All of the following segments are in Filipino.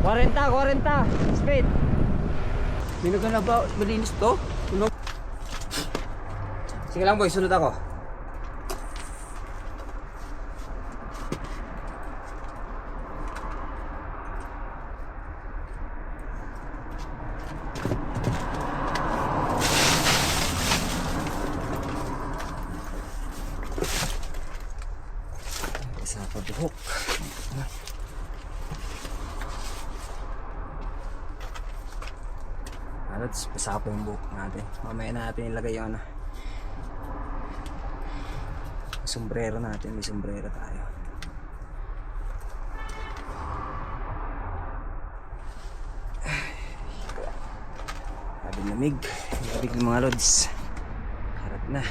40 speed. Minugan na ba? Malinis to? Tunog. Sige lang boy, sunod ako. Isa pa buhok. Let's basa po yung buhok natin. Mamaya natin ilagay yung sombrero natin. May sombrero tayo. Lamig. Lamig ng mga lods. Harap na.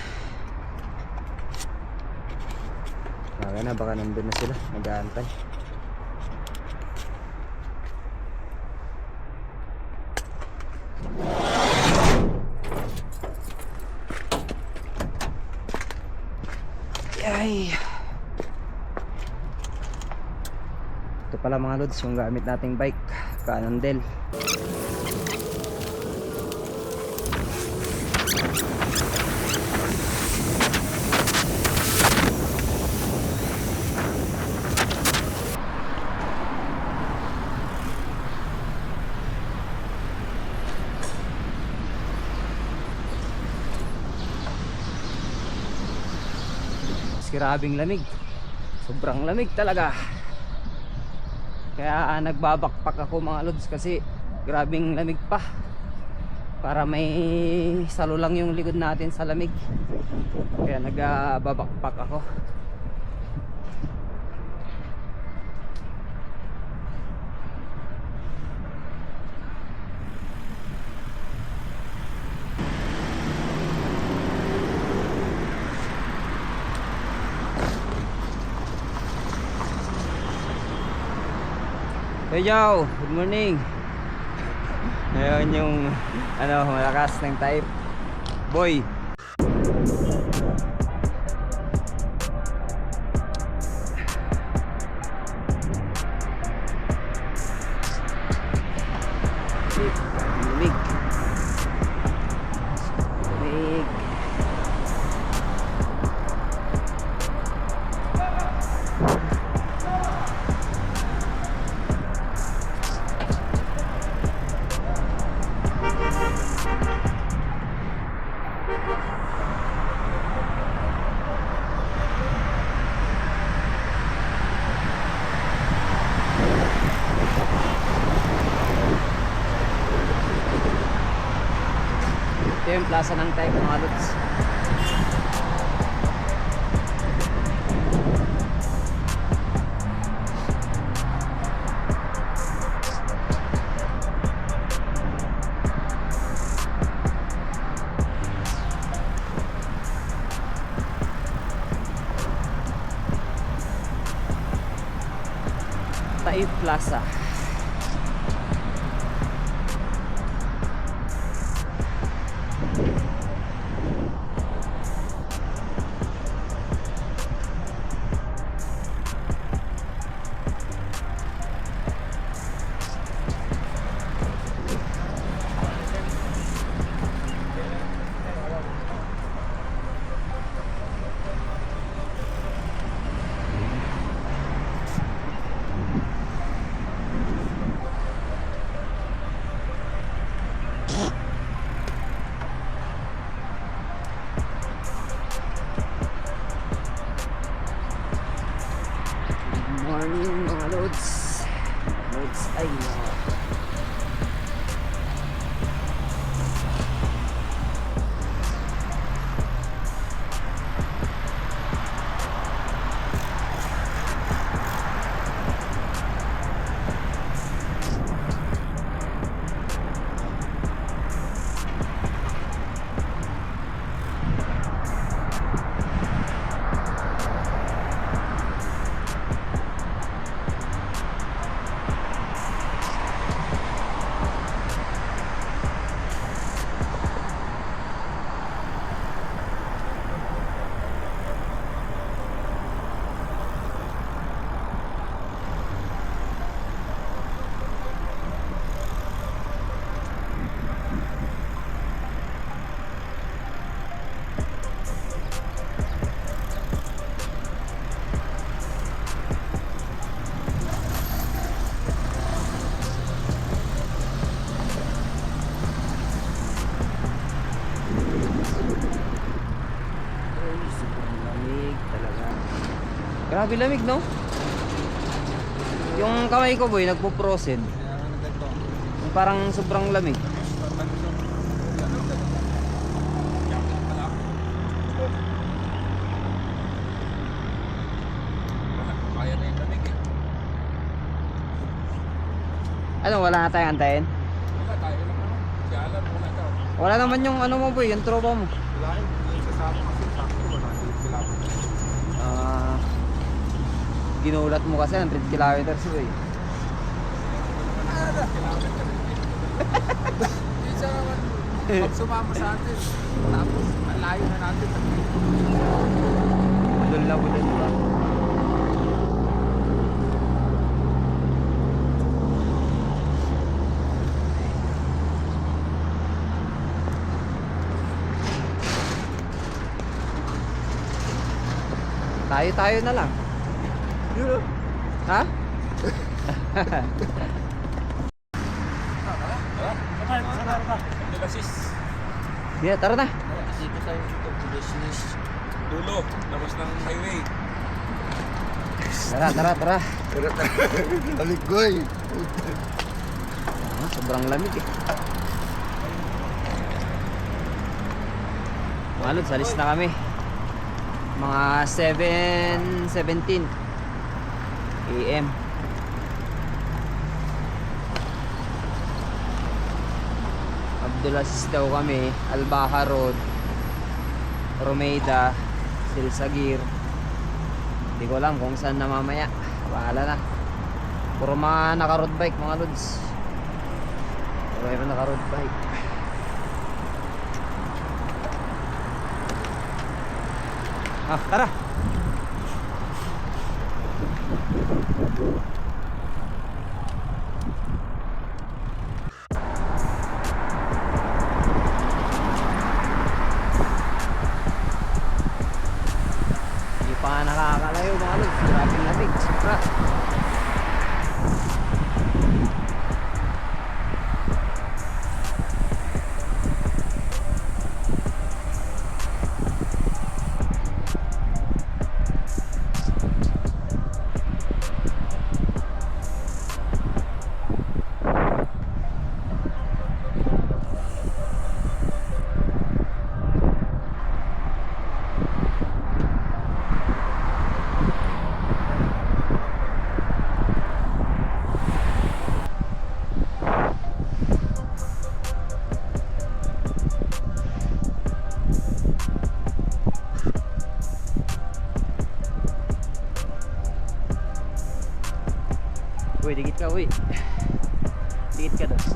Baka nandun na sila. Nag-aantay. Ay. Ito pala mga lods yung gamit nating bike, Cannondale. Grabing lamig, sobrang lamig talaga, kaya nagbabakpak ako mga lods kasi grabing lamig pa, para may salo lang yung likod natin sa lamig, kaya nagbabakpak ako. Hey yo, good morning. Ngayon yung malakas ng type boy. Lamig. Lamig. Ito yung plaza ng type mga lods. Taif Plaza. Morning mga lods. Lods ay Grabe lamig, no? Yung kamay ko, boy, nagpo-frozen. Yung parang sobrang lamig. Kaya na yung lamig eh. Ano, wala na tayong antayin? Wala, tayo lang naman. Si Alan, wala daw. Wala naman yung ano mo, boy, yung tropa mo. Wala yun, yung kasama kasi sakto, wala yung kilapit. Ah, ginulat mo kasi 100 kilometers, boy. Kilapit ka rin. Hindi siya naman, pag sumama sa atin, tapos ang layo na natin. Budol na budol, diba? Tayo na lang. Ha? Yeah, tara na. Dito tayo dito, business. Dulo, labas ng highway. Tara. Aligoy. Ah, sobrang lamig eh. Mga lods, alis na kami. Mga 7:17 AM. Abdulaziz daw kami, Albaha Road, Romeda, Silsagir. Hindi ko alam kung saan na mamaya. Bahala na. Puro mga naka-road bike, mga lods. Puro mga naka-road bike. Ah, tara. Hindi pa nga nakakalayo, mga lods. Grabing lamig, sobra. Uy, dikit ka, uy. Dikit ka, dos.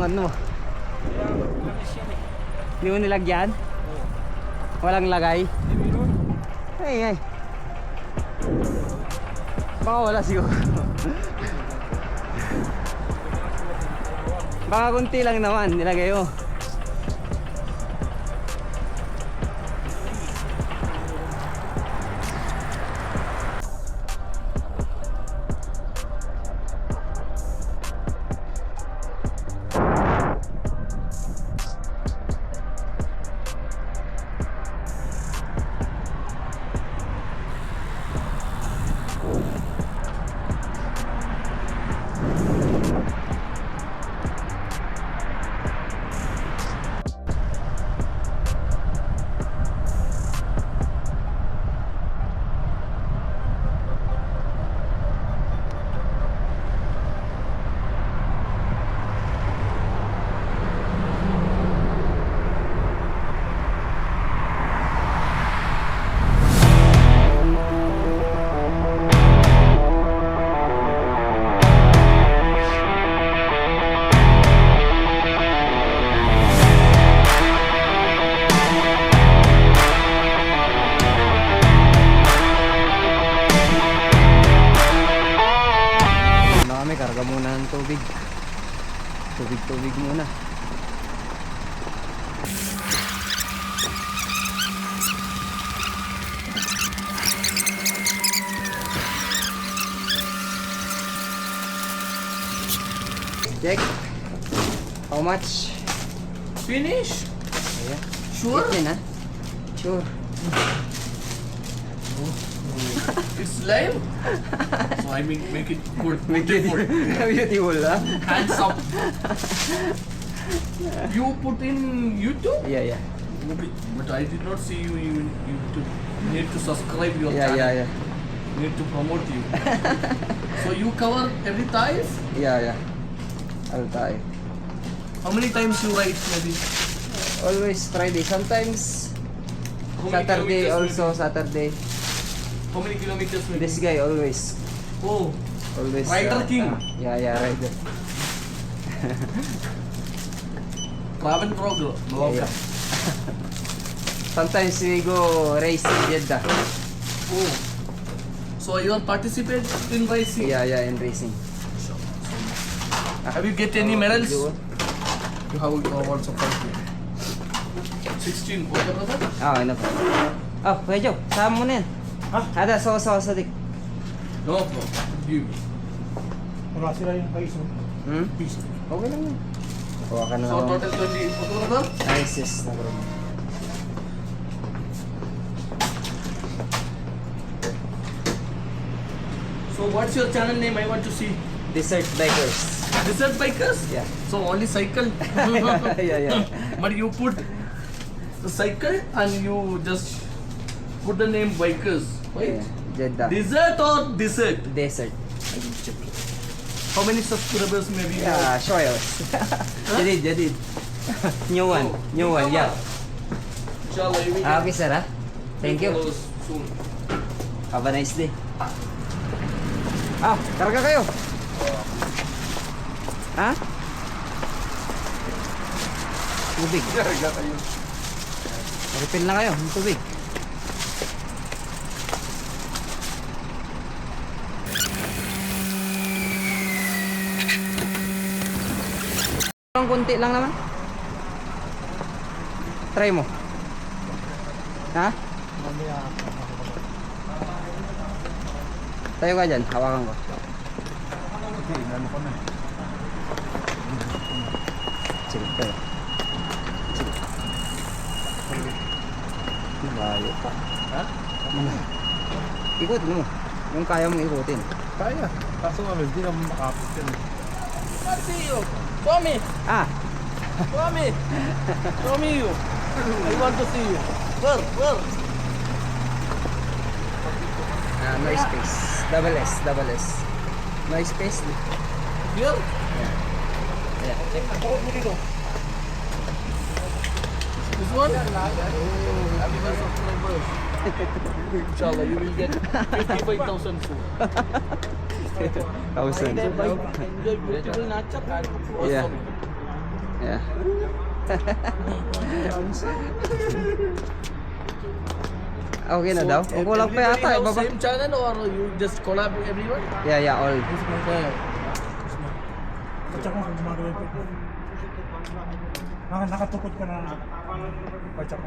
ano. Hindi mo nilagyan? Walang lagay? Ay. Baka wala siguro. Baka kunti lang naman nilagay mo. Karga muna ng tubig. Tubig muna. Check. How much? Finish? Ayan. Sure? Yan ha? Sure. It's live? So I make it good. Beautiful. Beautiful ha? Handsome. You put in YouTube? Yeah. But I did not see you in YouTube. You need to subscribe your channel. Yeah. You need to promote you. So you cover every time? Yeah. All time. How many times you write maybe? Always Friday. Sometimes How many Saturday kilometers also Saturday. How many kilometers maybe? This guy always. Oh, Always. Rider King. Yeah, rider. travel blogger. Yeah. Sometimes we go race in Jeddah. Oh. So you are participate in racing? Yeah, in racing. Have you get any medals? Do- You have also participated. 16. Okay, brother? ano po? Oh, Kuya Joe, sama mo na yan. Ada, dik. No problem. Give me. Wala sila yung piso. Piso. Okay lang yan. Kuha ka na So ako. total 20. Okay, brother? Yes. No problem. So what's your channel name? I want to see. Desert Bikers. Desert Bikers? Yeah. So only cycle? Yeah. But you put the cycle and you just put the name Bikers, right? Yeah. Jeddah. Desert or desert? Desert. I will check it. How many subscribers maybe? you Yeah, have? show us. Jadid. New one. Oh, New one, yeah. Inshallah, you will Okay, sir, ha? Thank you. followers soon. Have a nice day. Karga kayo. Ha? Tubig. Karga kayo. Refill na kayo ng tubig. Ang kunti lang naman. Try mo. Ha? Tayo ka dyan, hawakan ko. Sige, tayo. Malayo pa. Ha? Ikot mo. Yung kaya mong ikutin. Kaya. Kaso nga, hindi naman makapit yan. I see you. Show me. Show me. Show me you. I want to see you. Where? No space. Double S. No space. Here? Yeah. This one? Happy subscribers. Inshallah, you will get 55,000 soon. 1,000. Enjoy beautiful nature. Yeah. Yeah. Okay na daw? Ang kulang pa yata, Everybody iba have ba? same channel or you just collab with everyone? Yeah, all. Yeah. Patsa ko kung gumagawa ko. Nakatukod ka na. Patsa ko.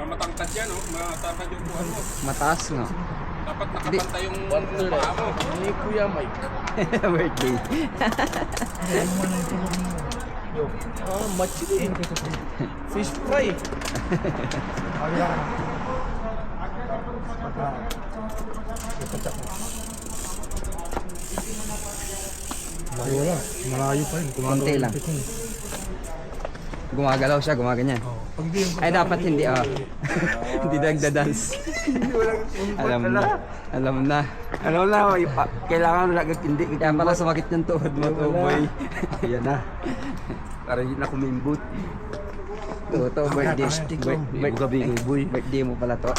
Matangkad yan, oh. Matangkad yung buwan mo. Mataas nga. Dapat nakapantay yung What the paa mo. Ni Kuya Mike. Birthday. Ano mo na yung tulog mo. Ah, machili. Fish fry. Kaya ka. Patsa ko. Wala. Malayo pa yun. Konti lang. Gumagalaw siya, gumaganyan. Pag di yung Ay, dapat hindi, hindi nagda-dance. Alam na. Alam na. Alam na, kailangan lagag hindi. Kaya pala sumakit yung tuhod mo, tuboy. Ayan na. Para hindi na kumimbot. To, birthday. Birthday mo pala to.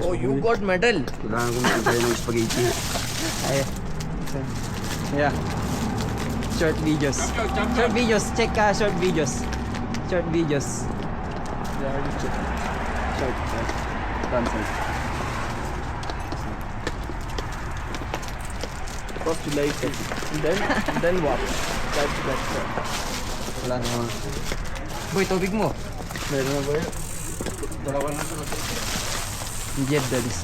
Oh, you got medal. Kailangan ko magkantay ng spaghetti. Ay. Yeah. Short videos. Short videos. Check ka, short videos. Short videos. Short. Content. First you like it. Then what? That's it. Wala naman. Boy, tubig mo. Meron na ba yun? Jeb dalis.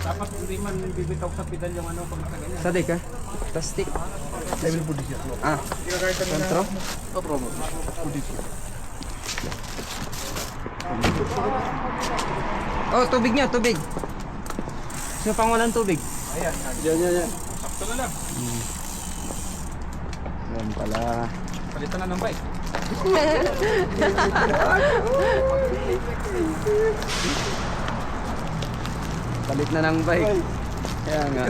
Dapat hindi man bibitaw sa pedal yung ano pag nakaganyan. Saday ka? Plastic. I will put it here. Ah. Kontro? No problem. Put it here. Oh, tubig niya, tubig. Sino pang walang tubig? Yan. Sakto na lang. Yan pala. Palitan na ng bike. Palit na ng bike. Kaya nga.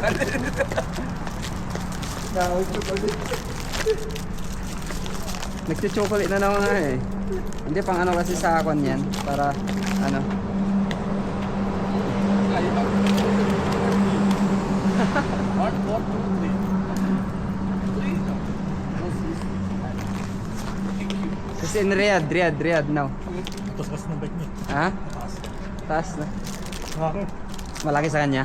Nagsi-chocolate na naman nga eh. Hindi, pang ano kasi sa akon yan. Para ano. One, four, two, three. Kasi in Riyadh now. Tapos ng bike niya. Ha? Taas na. Bakit? Malaki sa kanya.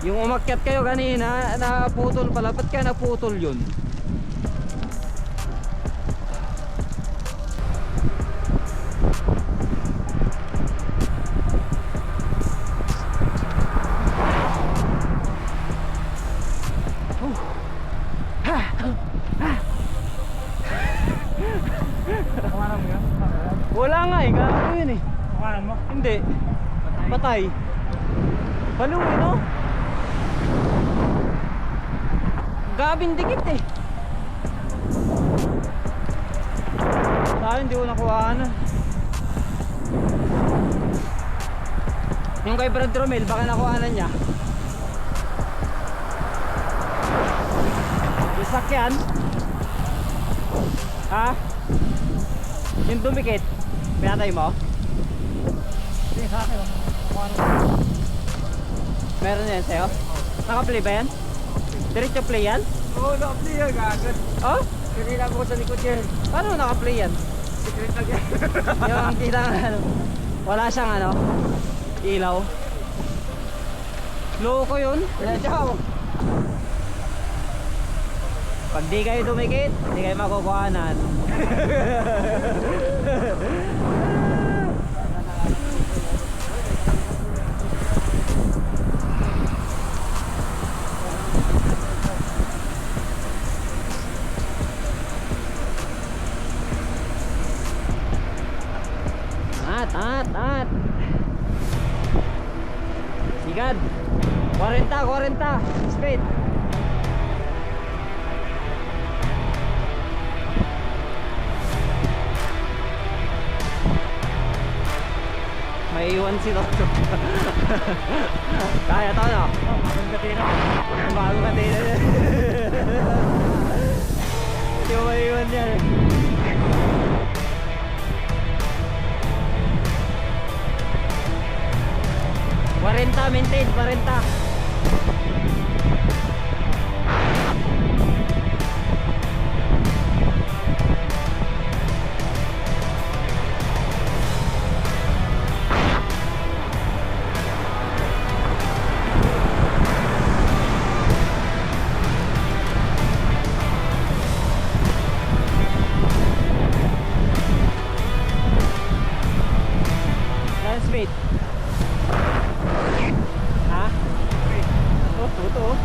Yung umakyat kayo kanina, naputol pala. Ba't kaya naputol yun? Pangalan mo yan? Wala nga eh, gago yun eh. Pangalan mo? Hindi. Patay. Baliw eh, no? Gabing dikit eh. Tayo hindi ko nakuha na. Yung kay Brad Romel, baka nakuha na niya. Yung sakyan. Ha? Yung dumikit. Pinatay mo? Hindi, sa akin. Pangalan mo? Meron yan sa'yo? Naka-play ba yan? Diretso play yan? Oo, naka-play yan, gagad. Oh? Kanina ko sa likod yan. Paano naka-play yan? Secret lang yan. Yung kita nga ano. Wala siyang ano. Ilaw. Loko yun. Ciao. Pag di kayo dumikit, di kayo makukuhanan. At. Sigad. 40. Speed. May iwan si Toto. Kaya to no? Bagong katina. Bago ka din. Yung may iwan yan. maintain 40. Kaya speed? Ha? Oh, puto oh.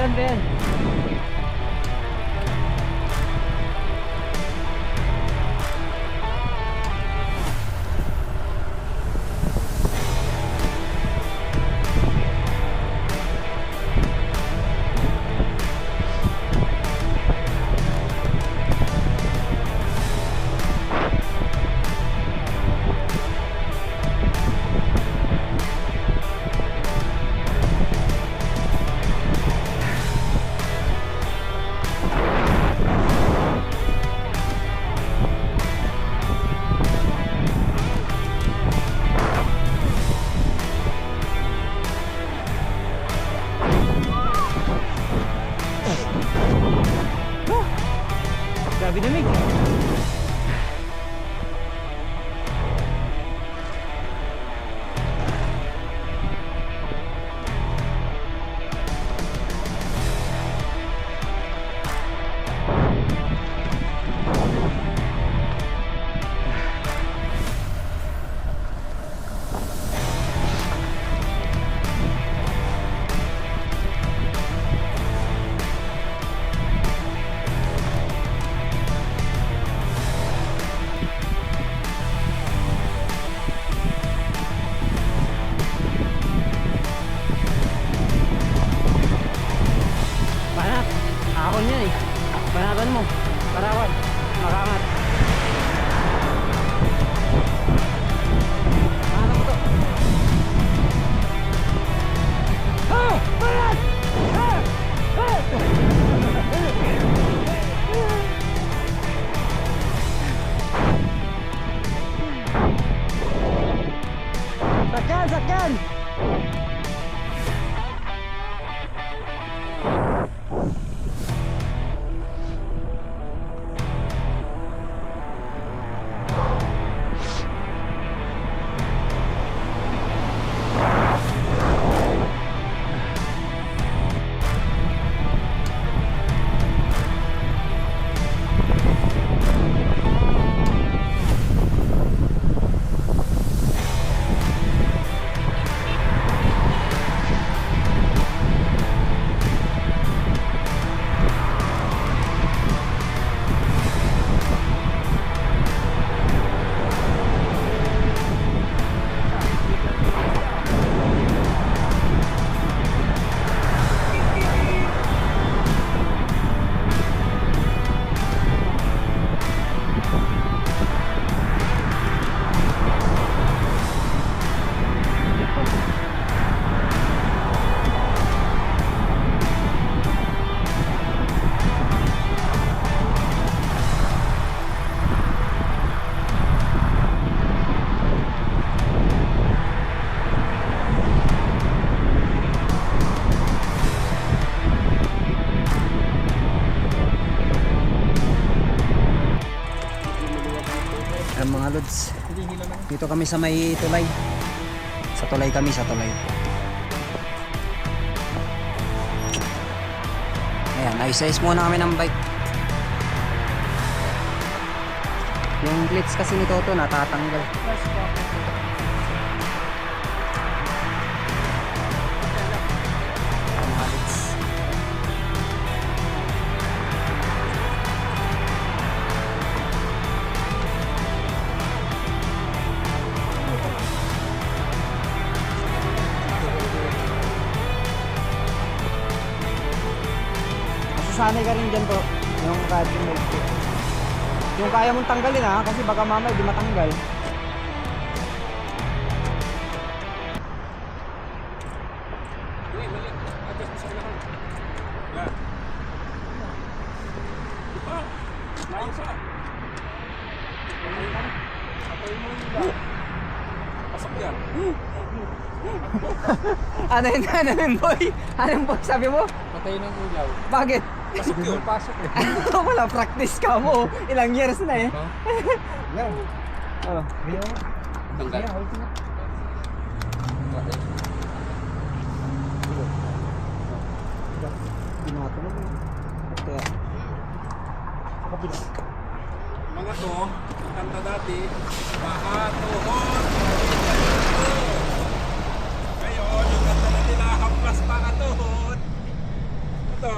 Yan, Ben. Grabe namig. Banat, ahon yan eh. Banatan mo, parawan, makaangat. Banatan mo to. Oh! Banat! Ah! Ah! Sakyan, sakyan! lods. Dito kami sa may tulay. Sa tulay kami, sa tulay. Ayan, ayos-ayos muna kami ng bike. Yung clips kasi ni Toto natatanggal. Sanay ka rin dyan po, yung riding mode po. Yung kaya mong tanggalin ha, kasi baka mamaya di matanggal. Uy, mali. Adjust mo sa unahan. Yan. Diba? Ayos ah. Patayin mo yung ilaw. Pasok yan. Ano yun boy? Anong boy sabi mo? Patay ng ilaw. Bakit? Pasok yun. Pasok eh. Ito wala, practice ka mo. Ilang years na eh. Yan. Oh. Tanggal. Binatunog eh. Kaya, Mga to, ang kanta dati, Pakatuhon. Ngayon, yung kanta na nila, Haplas Pakatuhon. Ito,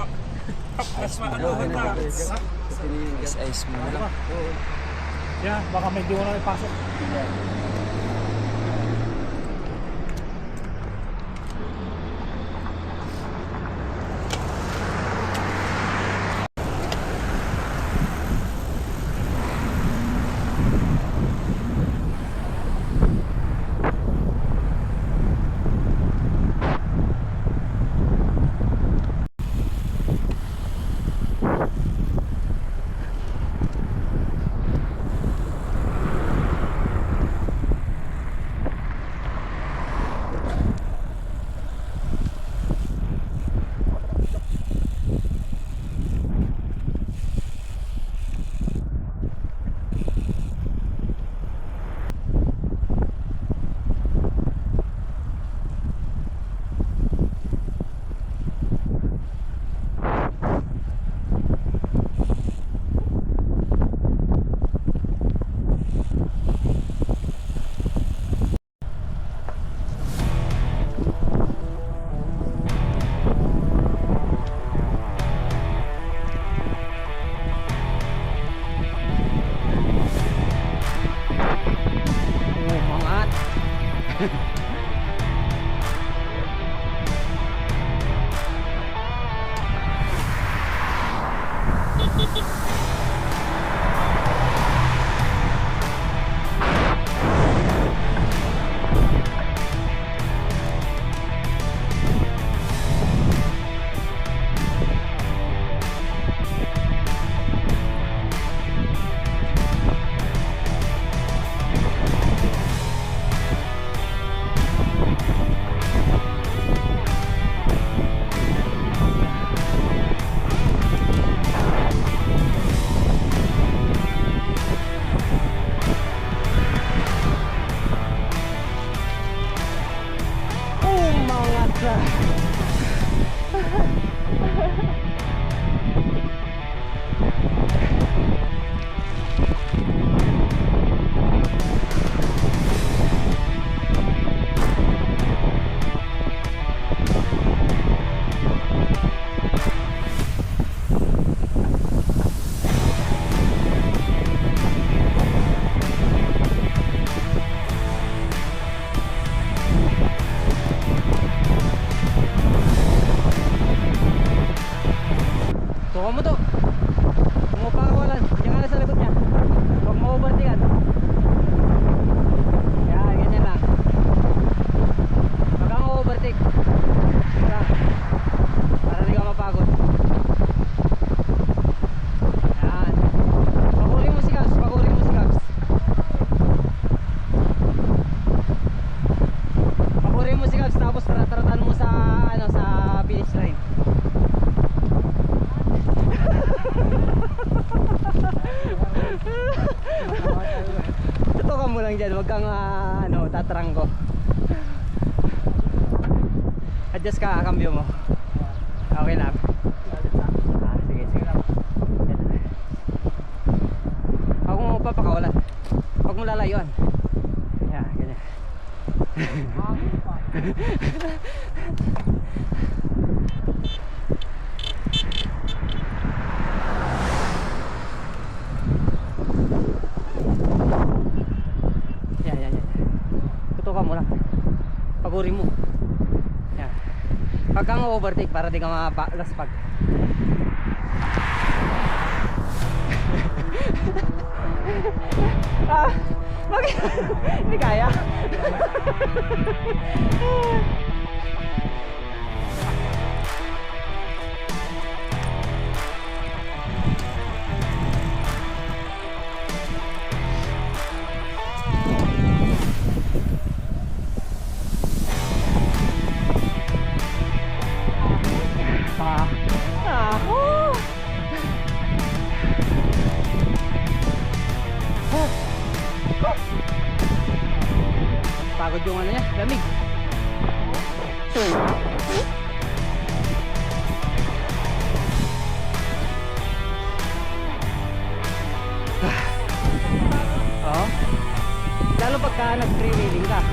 Haplas Pakatuhon na. ice mo na lang. Yan, baka may di mo na ipasok. Tapos taratan mo sa ano sa finish line. kang ano, tatranggo. Adjust ka, cambio mo. Okay lang. Sige, sige lang. Huwag mo papakawalan. Huwag mo lalayuan. Yan, ganyan. Yan. Tutukan mo lang. Pagurin mo. Yan. Pag kang overtake para di ka mapalaspag. Bakit? Hindi kaya. Pagod yung ano niya, lamig. Oh. Lalo pagka nag-freewheeling ka.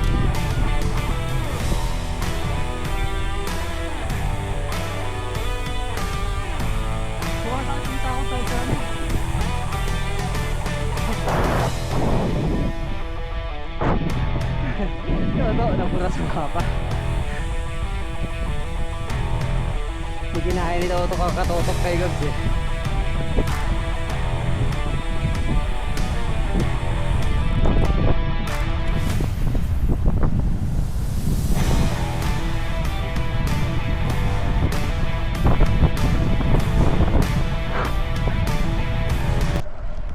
Ito, nabura sa mapa. Hindi kinaya nito ito kakatotok kay Gabs eh.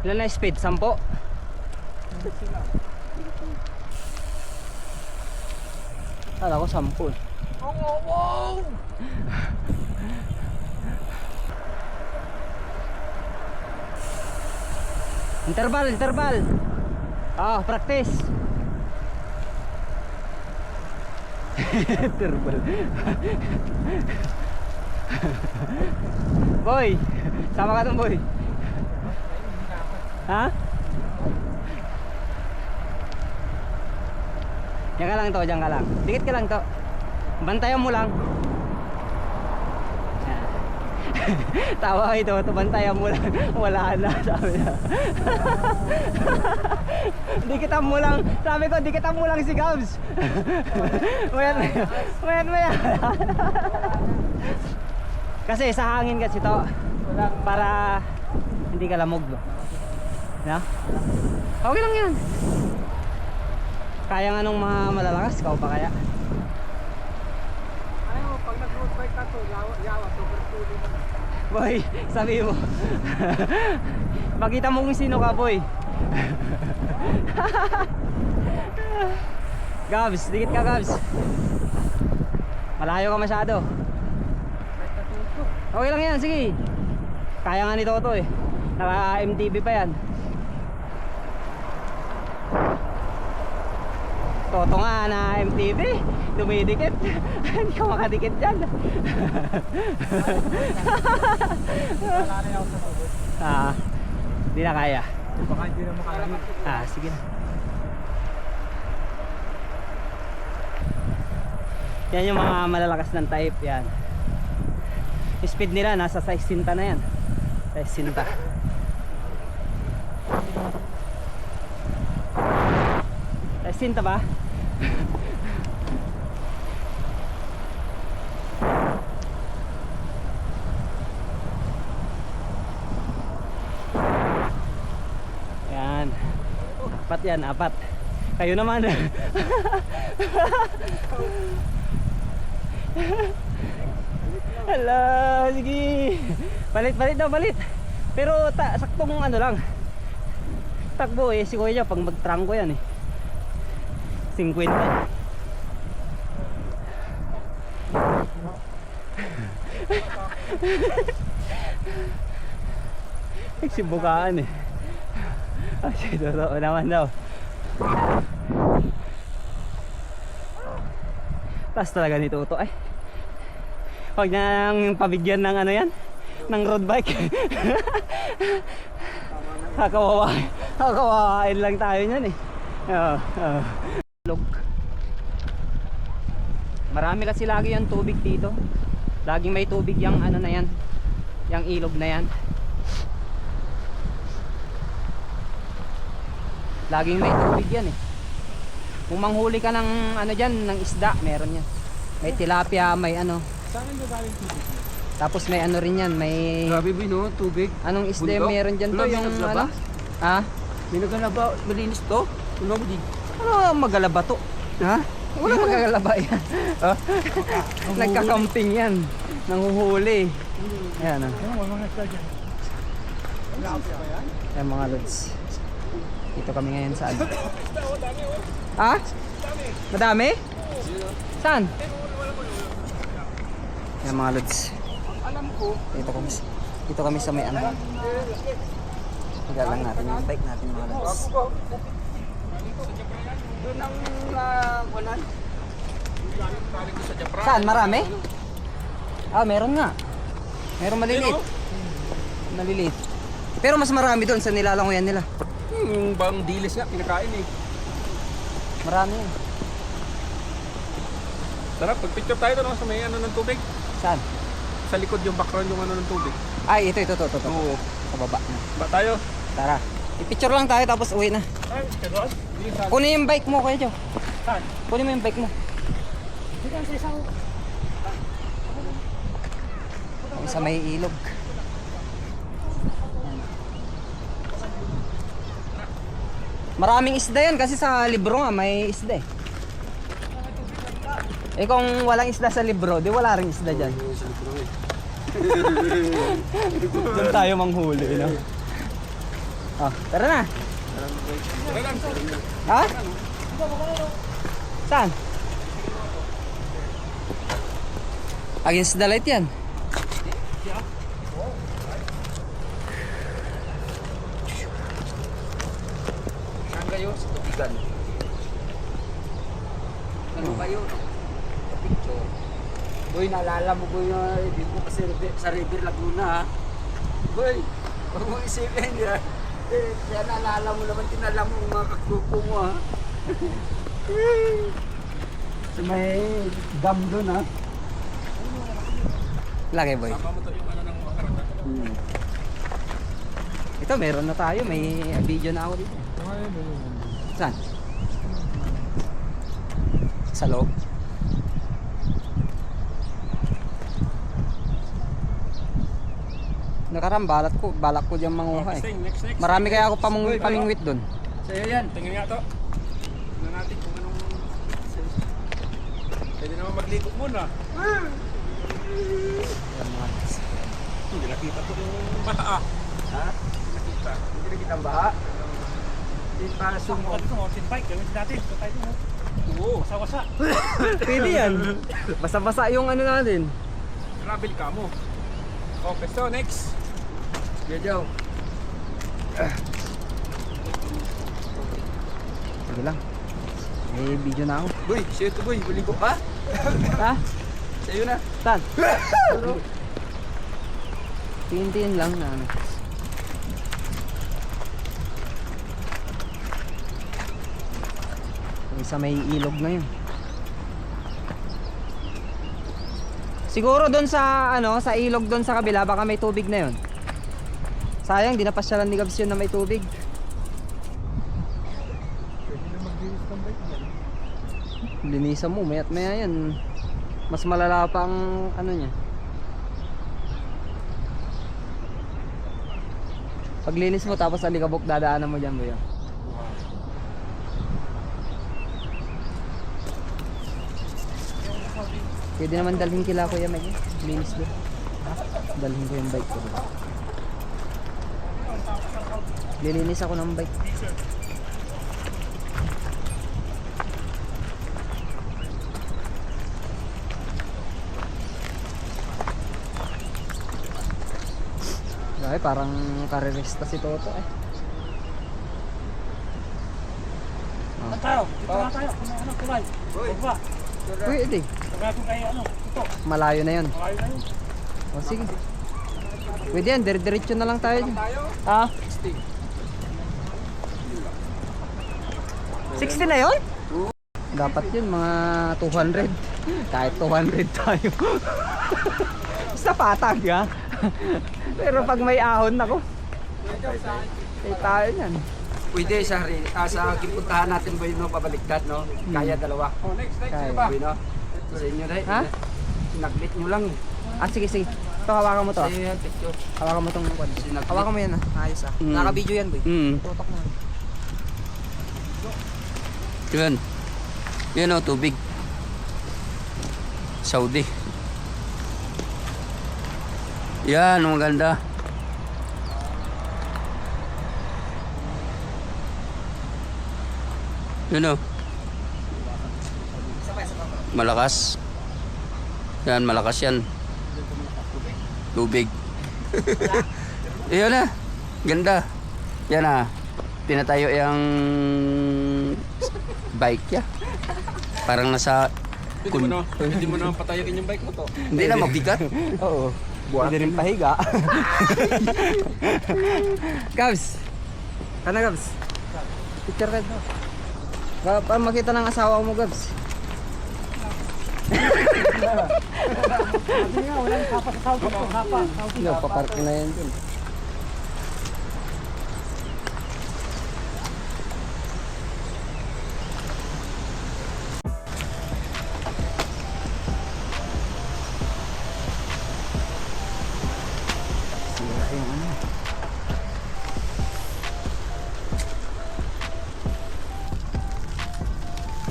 Ilan na speed? 10? Kala ko 10. Wow! Interval. Ah, practice. Interval. Boy, sama ka dun, boy. Ha? Diyan ka lang to, diyan ka lang. Dikit ka lang to. Bantayan mo lang. Tawa ito, bantayan mo lang. Wala na, sabi na. Dikitan mo lang. Sabi ko, dikitan mo lang si Gabs. Mayan. Kasi sa hangin kasi to. Para hindi ka lamog. Ya? Okay lang yan. Kaya nga nung mga malalakas, ikaw pa kaya? Ayaw, pag nag-road bike ka to, yawa, super tuloy na. Boy, sabi mo. Makita mo kung sino ka, boy. Gabs, dikit ka, Gabs. Malayo ka masyado. Okay lang yan, sige. Kaya nga ni Toto eh. Naka MTV pa yan. Toto nga na MTV, dumidikit. Hindi ka makadikit dyan. Hindi na kaya. Baka hindi na makakaya. Sige na. Yan yung mga malalakas ng type yan. Yung speed nila nasa 60 na yan. 60. Sinta ba? Yan. Apat yan, apat. Kayo naman. Hala, sige. Palit daw, palit. Pero saktong ano lang. Takbo eh, si Kuya pag mag-trangko yan eh. 50. Nagsibukaan eh. Totoo naman daw. Taas talaga ni Toto ay. Huwag nang pabigyan ng ano yan, ng road bike. Kakawawain lang tayo niyan eh. Log. Marami kasi lagi yung tubig dito. Laging may tubig yung ano na yan, yung ilog na yan. Laging may tubig yan eh. Kung manghuli ka ng ano dyan, ng isda, meron yan. May tilapia, may ano. Saan yung galing tubig? Tapos may ano rin yan, may Grabe boy no, tubig. anong isda Bundok? meron dyan to, Wala, yung may naglaba? ano? Ha? May nagalaba, malinis to. Ano mo di? Ano magalaba to? Ha? Wala magagalaba yan. Nagkakamping yan. Nanghuhuli. Ayan o. Ayan mga lods. Dito kami ngayon sa ano. Ha? Madami? Saan? Ayan mga lods. Dito kami sa may ano. Higa lang natin yung bike natin mga lods. Doon ang wanan. Saan? Marami? Ah, meron nga. Meron maliliit. Maliliit. Pero mas marami doon sa nilalangoyan nila. Yung bang dilis nga, pinakain eh. Marami yan. Sarap, pag-picture tayo doon sa may ano ng tubig. Saan? Sa likod yung background yung ano ng tubig. Ay, ito. Oo. Sa baba na. Ba tayo? Tara. I-picture lang tayo tapos uwi na. Ay, kadoon? Kunin yung bike mo, Kuya Joe. Saan? Kunin mo yung bike mo. Kung sa may ilog. Maraming isda yan kasi sa libro nga may isda eh. Eh kung walang isda sa libro, di wala ring isda dyan. Doon tayo manghuli, no? Oh, tara na. Ha? Saan? Against the light yan. Saan kayo? Sa tubigan. Ano kayo? Picture. Boy, naalala mo boy na review ko kasi sa River Laguna ha. Boy, huwag mong isipin ha. Kaya naalala mo naman, tinala mo ang mga kaklupo mo ha. So may dam doon ha. Lagi boy. Tama mo to yung ano ng makarata. Ito meron na tayo, may video na ako dito. Saan? Sa loob? Nakarang balak ko diyan manguha eh. Next. Marami kaya ako pamingwit doon. Sa'yo yan. Tingnan nga to. Tingnan natin kung anong... Pwede naman magligo muna. Hindi nakita to yung baha. Ha? Nakita. Hindi na kitang baha. Hindi para sumo. Mountain bike, gawin natin. Ito tayo mo. Oo. Wasa-wasa. Pwede yan. Basa-basa yung ano natin. Travel ka mo. Okay, so next. Jojo. Sige lang. May video na ako. Boy, sa'yo to boy. Buligo ka? Ha? Sa'yo na. Saan? Tingin-tingin lang na ano. Isa may ilog na yun. Siguro doon sa ano, sa ilog doon sa kabila baka may tubig na yun. Sayang, di napasyalan ni Gabs yun na may tubig. Linisan mo, maya't maya yan. Mas malala pa ang ano niya. Paglinis mo tapos alikabok dadaanan mo dyan, boy. Pwede naman dalhin kila Kuya Meg. Linis doon. Dalhin ko yung bike ko doon. Lilinis ako ng bike. Dahil parang karerista si Toto eh. Tayo. Dito na tayo. Ano, kulay. Boy. Baba. Pwede. Sabi kayo ano, ito. Malayo na yun. Ayaw na yun. O sige. Pwede yan, dire-diretso na lang tayo. Tayo. Ha? 60 na yun? Dapat yun, mga 200. Kahit 200 tayo. Basta patag ha. Pero pag may ahon ako, ay tayo yan. Pwede sa kipuntahan natin boy no, pabaliktad no. Kaya dalawa. Oh, next Kaya. sino ba? Boy no. Sa inyo dahil. Ha? Sinaglit nyo lang. Ah, sige, sige. Ito, hawakan mo to. Sa iyo, picture. Hawakan mo tong kwan. Sinaglit. Hawakan mo yan ah. Ayos ah. Mm. Naka-video yan boy. Tutok mo. Yun. Yun o, tubig. Saudi. Yan, maganda. Yun o. Malakas. Yan, malakas yan. Tubig. Yun na. Ganda. Yan na. Tinatayo yung bike ya. Parang nasa Hindi mo na patayoin yung bike mo to. hindi na mabigat. Oo. Pwede rin pahiga. Gabs. Kana Gabs. Picture ka daw. Para makita ng asawa mo Gabs. Sabi nga, walang hapa sa South ko. Hapa. Yo, paparking na yan dun. Sira yung ano.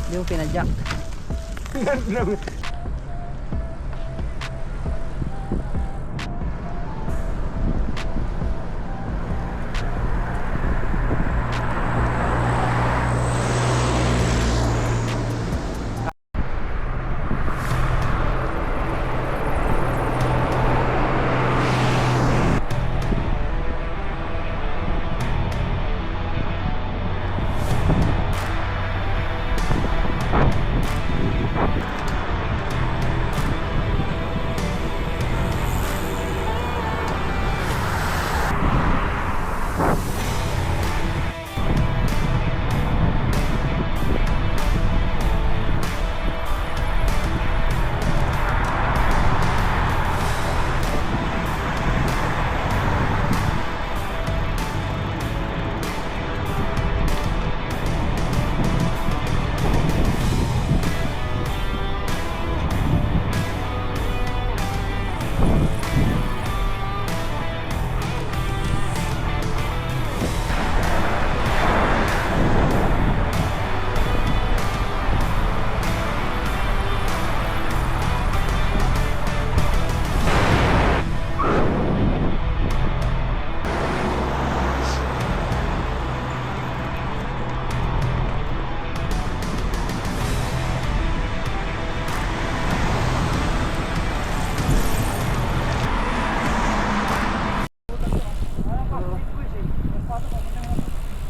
Hindi mo pinadyak.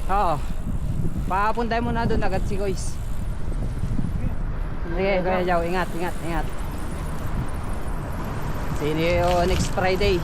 Oo. Papuntay mo na doon agad si Kois. Sige, Kuya Jow, ingat, ingat, ingat. See you next Friday.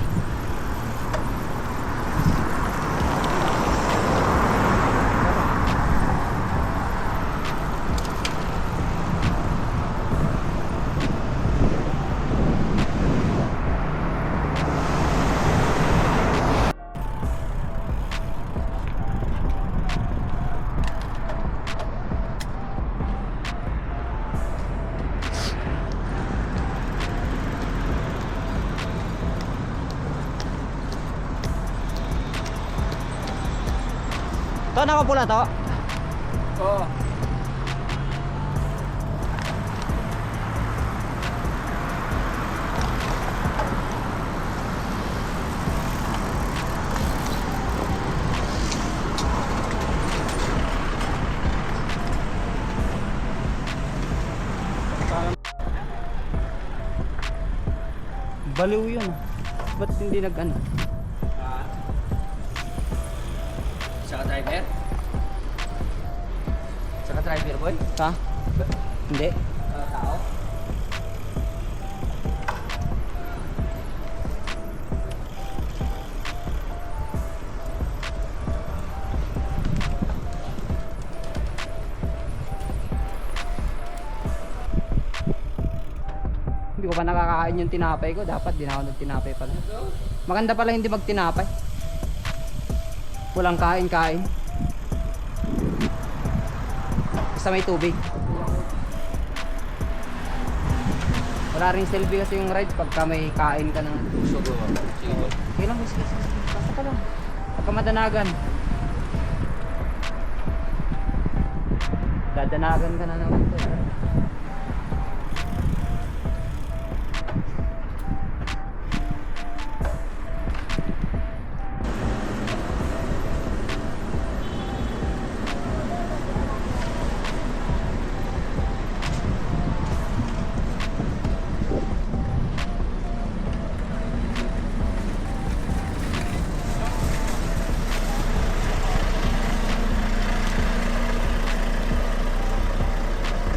To, nakapula to. Oo. Baliw yun. Ba't hindi nag-ano? Saka driver? Saka driver boy? Ha? Hindi. Tao? pa nakakain yung tinapay ko. Dapat di na ako nagtinapay pala. Maganda pala hindi magtinapay. Walang kain-kain. Basta may tubig. Wala ring silbi kasi yung ride pagka may kain ka ng Sige po. okay lang, sige. Basta ka lang. Pagka madanagan. Dadanagan ka na naman.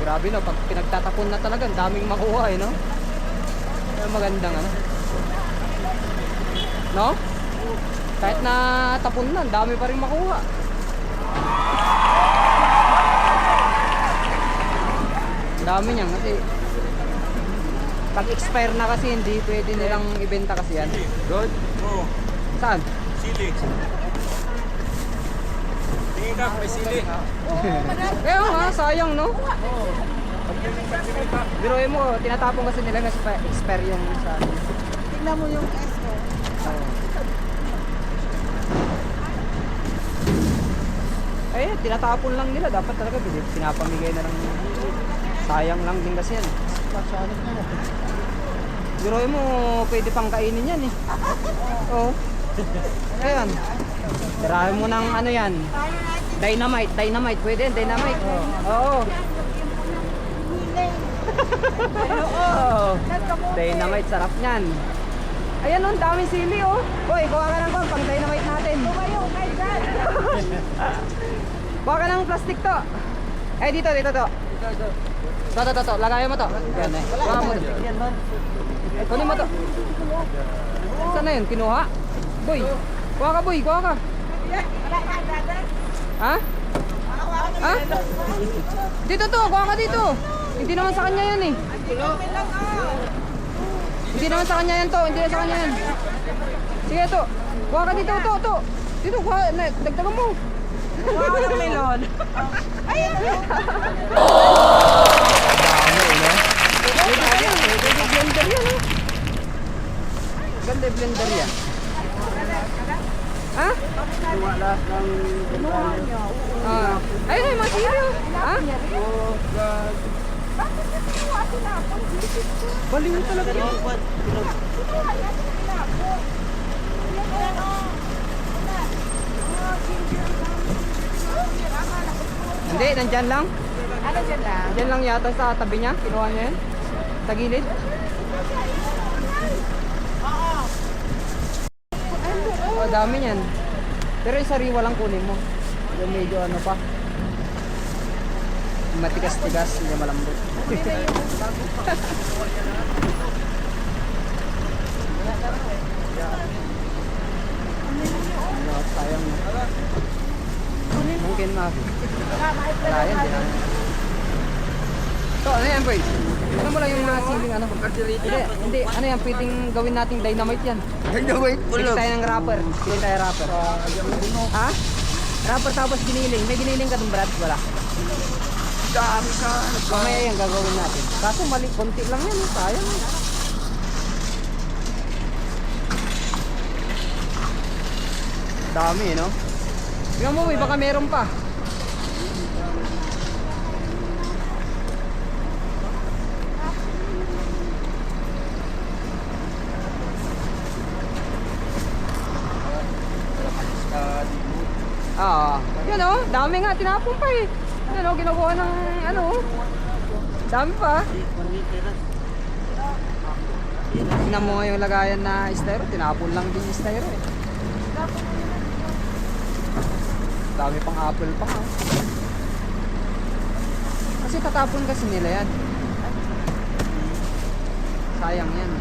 Grabe no, pag pinagtatapon na talaga, ang daming makuha no? Kaya magandang ano. No? Kahit na tapon na, ang dami pa rin makuha. Ang dami niyan kasi pag expire na kasi hindi pwede nilang ibenta kasi yan. Good? Oo. Saan? Sili. Tingin ka, may sili. Kaya nga, sayang no? Biruin mo, tinatapon kasi nila na expire yung sa... Tingnan mo yung esko. Eh, tinatapon lang nila. Dapat talaga pinapamigay na lang. Sayang lang din kasi yan. Masyadong na. Biruin mo, pwede pang kainin yan eh. Oo. Ayan. Tirahin mo ng ano yan. Dynamite. Pwede yan, dynamite. Oo. Oo. Dynamite, sarap niyan. Ayan oh, ang daming sili oh. Hoy, kuha ka ng pang dynamite natin. Kuha ka ng plastic to. Eh, dito to. To. Lagayan mo to. Yan eh. Kuha mo to. Kunin mo to. Saan na yun? Kinuha? Boy. Kuha ka, boy. Kuha ka. Ha? Ha? Dito to. Kuha ka dito. Hindi naman sa kanya yan eh. Hindi naman sa kanya yan to. Hindi naman sa kanya yan. Sige to. Kuha ka dito. To. Dito. Kuha. Dagdagan mo. Kuha ka ng melon. Ayan. Dami no? Pwede blender yan oh. Ganda yung blender yan. Ha? Wala ng Ah. Ay, mga sili oh. Ha? Baliw talaga yun. Hindi, nandyan lang. Ano dyan lang? Nandyan lang yata sa tabi niya. Kinuha niya yun. Sa gilid. Oh, dami niyan. Pero yung sariwa lang kunin mo. Yung medyo ano pa. Matigas-tigas, hindi malambot. No, sayang na. Mungkin maaf. Sayang din ano. So, ano yan, boy? Ano mo lang yung mga siling ano? Hindi, ano yan, pwedeng gawin nating dynamite yan. Dynamite Pili tayo ng rapper. Pili tayo rapper. Ha? Rapper tapos giniling. May giniling ka dun, Brad? Wala. Dami ka. Mamaya yan gagawin natin. Kaso mali, konti lang yan. Sayang. Dami, no? Tingnan mo, may baka meron pa. Yan oh, dami nga, tinapon pa eh. Yan oh, ginagawa ng ano. Dami pa. Tingnan mo nga yung lagayan na styro, tinapon lang din yung styro eh. Dami pang apple pa ha. Kasi tatapon kasi nila yan. Sayang yan.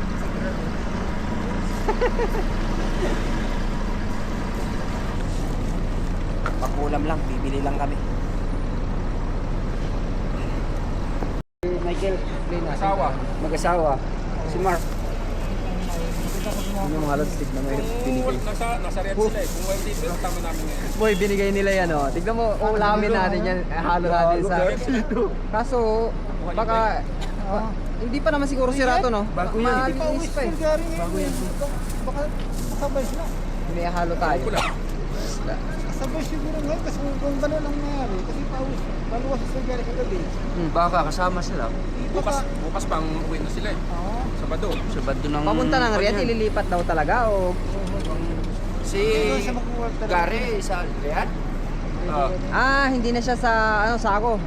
Pag-ulam lang, bibili lang kami. Michael, Asawa. mag-asawa. Si Mark. Yun yung mga lods, tignan mo yung binigay. Nasa red sila eh. Kung wala dito, tama namin ngayon. Boy, binigay nila yan oh. Tignan mo, ulamin natin yan. Halo natin sa... Kaso, baka... hindi pa naman siguro sirato no? Bago yan. Malinis pa eh. Bago yan. Baka kasabay sila. May halo tayo. Kasabay siguro ngayon kasi kung gano'n ang nangyari. Kasi paluwas sa Sirgari kagabi. Baka kasama sila. Bukas pang uwi na sila eh. Sabado. Sabado ng... Papunta ng Riyadh, ililipat daw talaga o... Si Sa makuha talaga. Gary sa Riyadh. hindi na siya sa Sako.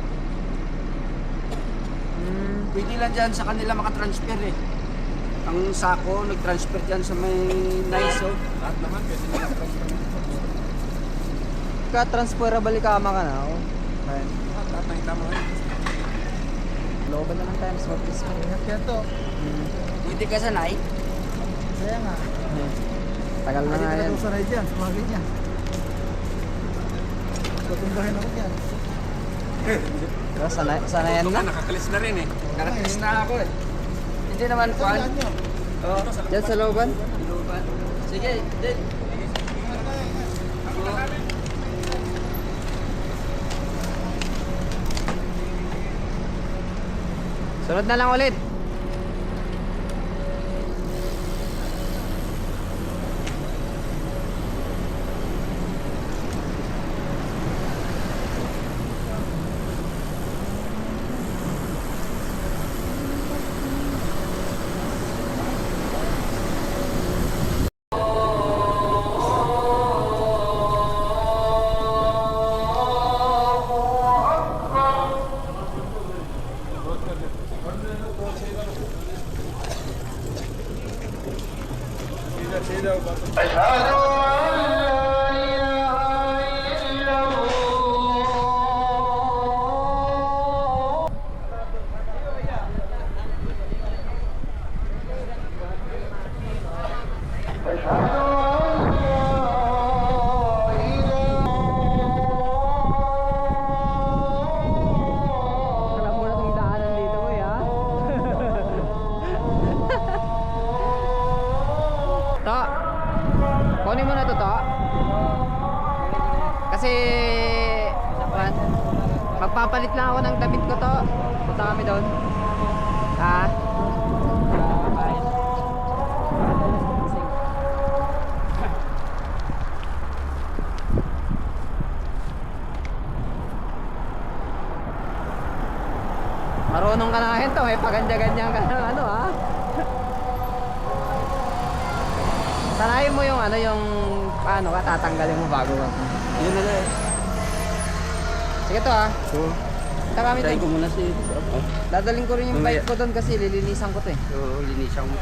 Pwede lang dyan sa kanila makatransfer eh. Ang Sako, nag-transfer dyan sa may Naiso. Lahat naman, pwede nila transfer. Ka-transferable kama ka na oh. Ayun. Lahat na itama ngayon. Looban naman tayo sa office ko. Kaya to. Pwede ka sanay. Kaya nga. Tagal na Hindi nga ka yan. na sanay dyan. Sa mga ganyan. Tutumbahin ako dyan. Pero sanayan Ito na. nga, nakakalis na rin eh. Nakatis na ako eh. Hindi naman kuhan. Saan nyo? Oo. Diyan sa looban. Sige, din. Sunod na lang ulit. Alam mo na itong daanan dito ko ha. To. Kunin mo na to. Kasi magpapalit lang ako ng damit ko to. Punta kami doon. Ha? Marunong ka na ngayon to, may paganda-ganyan ka ng ano ha. Sanayin mo yung yung paano ka tatanggalin mo bago ka. Yun na lang. Sige to ha. So, Punta kami try ko doon. muna si... Dadaling ko rin yung bike ko doon kasi lilinisan ko to eh. So, linisan mo.